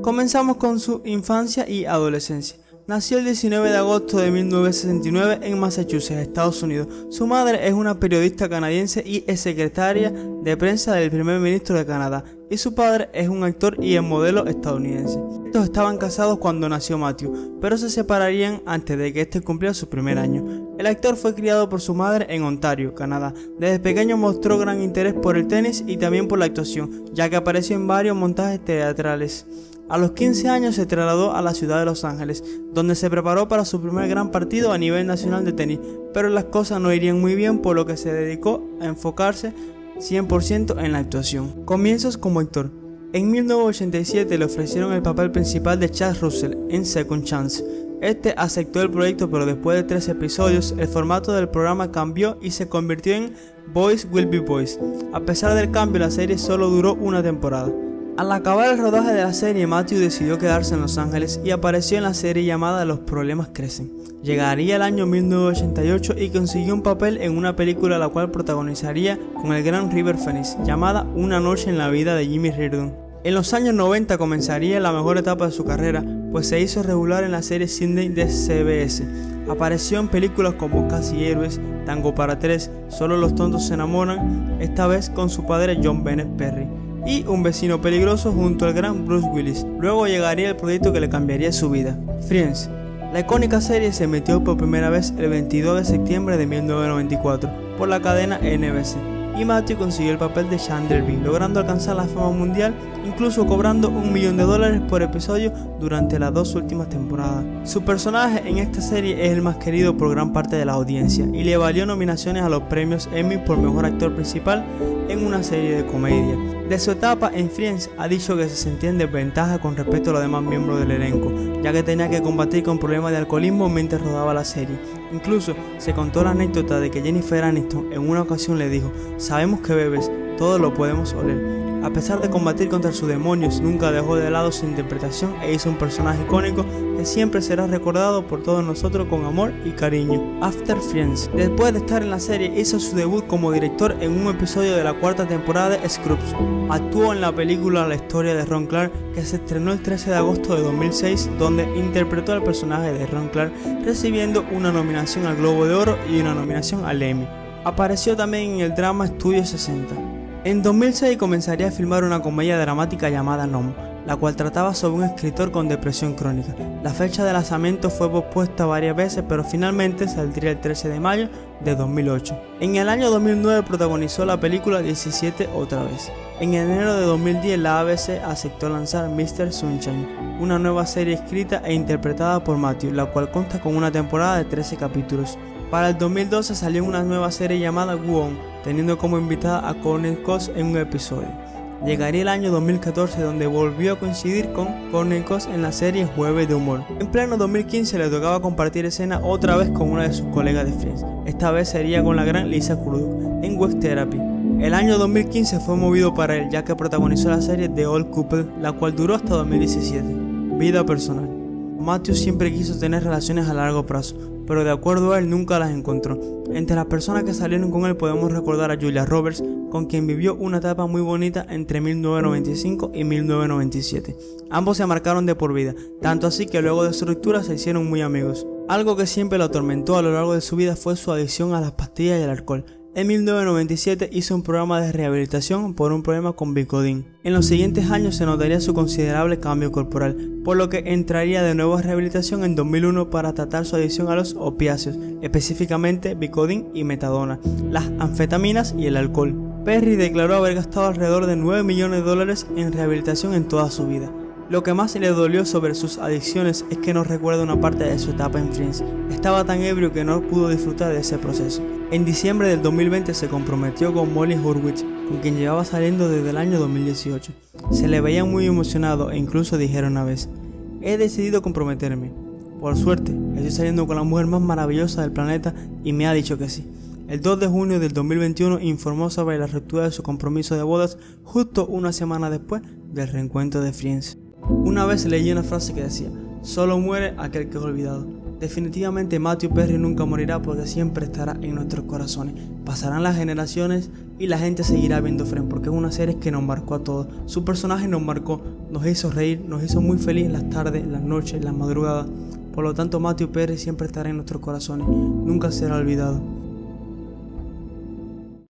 Comenzamos con su infancia y adolescencia. Nació el 19 de agosto de 1969 en Massachusetts, Estados Unidos. Su madre es una periodista canadiense y es secretaria de prensa del primer ministro de Canadá, y su padre es un actor y modelo estadounidense. Estos estaban casados cuando nació Matthew, pero se separarían antes de que este cumpliera su primer año. El actor fue criado por su madre en Ontario, Canadá. Desde pequeño mostró gran interés por el tenis y también por la actuación, ya que apareció en varios montajes teatrales. A los 15 años se trasladó a la ciudad de Los Ángeles, donde se preparó para su primer gran partido a nivel nacional de tenis, pero las cosas no irían muy bien, por lo que se dedicó a enfocarse 100% en la actuación. Comienzos como actor. En 1987 le ofrecieron el papel principal de Chad Russell en Second Chance. Este aceptó el proyecto, pero después de 3 episodios, el formato del programa cambió y se convirtió en Boys Will Be Boys. A pesar del cambio, la serie solo duró una temporada. Al acabar el rodaje de la serie, Matthew decidió quedarse en Los Ángeles y apareció en la serie llamada Los Problemas Crecen. Llegaría el año 1988 y consiguió un papel en una película la cual protagonizaría con el gran River Phoenix, llamada Una noche en la vida de Jimmy Reardon. En los años 90 comenzaría la mejor etapa de su carrera, pues se hizo regular en la serie Sydney de CBS. Apareció en películas como Casi Héroes, Tango para Tres, Solo los tontos se enamoran, esta vez con su padre John Bennett Perry, y Un vecino peligroso junto al gran Bruce Willis. Luego llegaría el proyecto que le cambiaría su vida, Friends. La icónica serie se emitió por primera vez el 22 de septiembre de 1994 por la cadena NBC, y Matthew consiguió el papel de Chandler Bing, logrando alcanzar la fama mundial, incluso cobrando $1 millón por episodio durante las 2 últimas temporadas. Su personaje en esta serie es el más querido por gran parte de la audiencia y le valió nominaciones a los premios Emmy por mejor actor principal en una serie de comedia. De su etapa en Friends ha dicho que se sentía en desventaja con respecto a los demás miembros del elenco, ya que tenía que combatir con problemas de alcoholismo mientras rodaba la serie. Incluso se contó la anécdota de que Jennifer Aniston en una ocasión le dijo: "Sabemos que bebes, todos lo podemos oler". A pesar de combatir contra sus demonios, nunca dejó de lado su interpretación e hizo un personaje icónico que siempre será recordado por todos nosotros con amor y cariño. After Friends. Después de estar en la serie, hizo su debut como director en un episodio de la 4ª temporada de Scrubs. Actuó en la película La historia de Ron Clark, que se estrenó el 13 de agosto de 2006, donde interpretó al personaje de Ron Clark, recibiendo una nominación al Globo de Oro y una nominación al Emmy. Apareció también en el drama Studio 60. En 2006 comenzaría a filmar una comedia dramática llamada Nom, la cual trataba sobre un escritor con depresión crónica. La fecha de lanzamiento fue pospuesta varias veces, pero finalmente saldría el 13 de mayo de 2008. En el año 2009 protagonizó la película 17 otra vez. En enero de 2010 la ABC aceptó lanzar Mr. Sunshine, una nueva serie escrita e interpretada por Matthew, la cual consta con una temporada de 13 capítulos. Para el 2012 salió una nueva serie llamada Go-On, teniendo como invitada a Courtney Cox en un episodio. Llegaría el año 2014, donde volvió a coincidir con Courtney Cox en la serie Jueves de Humor. En pleno 2015 le tocaba compartir escena otra vez con una de sus colegas de Friends. Esta vez sería con la gran Lisa Kudrow en West Therapy. El año 2015 fue movido para él, ya que protagonizó la serie The Old Couple, la cual duró hasta 2017. Vida personal. Matthew siempre quiso tener relaciones a largo plazo, pero de acuerdo a él nunca las encontró. Entre las personas que salieron con él podemos recordar a Julia Roberts, con quien vivió una etapa muy bonita entre 1995 y 1997. Ambos se marcaron de por vida, tanto así que luego de su ruptura se hicieron muy amigos. Algo que siempre lo atormentó a lo largo de su vida fue su adicción a las pastillas y al alcohol. En 1997 hizo un programa de rehabilitación por un problema con Vicodin. En los siguientes años se notaría su considerable cambio corporal, por lo que entraría de nuevo a rehabilitación en 2001 para tratar su adicción a los opiáceos, específicamente Vicodin y metadona, las anfetaminas y el alcohol. Perry declaró haber gastado alrededor de $9 millones en rehabilitación en toda su vida. Lo que más le dolió sobre sus adicciones es que no recuerda una parte de su etapa en Friends. Estaba tan ebrio que no pudo disfrutar de ese proceso. En diciembre del 2020 se comprometió con Molly Hurwitz, con quien llevaba saliendo desde el año 2018. Se le veía muy emocionado e incluso dijeron una vez: "He decidido comprometerme. Por suerte, estoy saliendo con la mujer más maravillosa del planeta y me ha dicho que sí". El 2 de junio del 2021 informó sobre la ruptura de su compromiso de bodas justo una semana después del reencuentro de Friends. Una vez leí una frase que decía: "Solo muere aquel que es olvidado". Definitivamente Matthew Perry nunca morirá porque siempre estará en nuestros corazones. Pasarán las generaciones y la gente seguirá viendo Friends porque es una serie que nos marcó a todos. Su personaje nos marcó, nos hizo reír, nos hizo muy feliz las tardes, las noches, las madrugadas. Por lo tanto, Matthew Perry siempre estará en nuestros corazones, nunca será olvidado.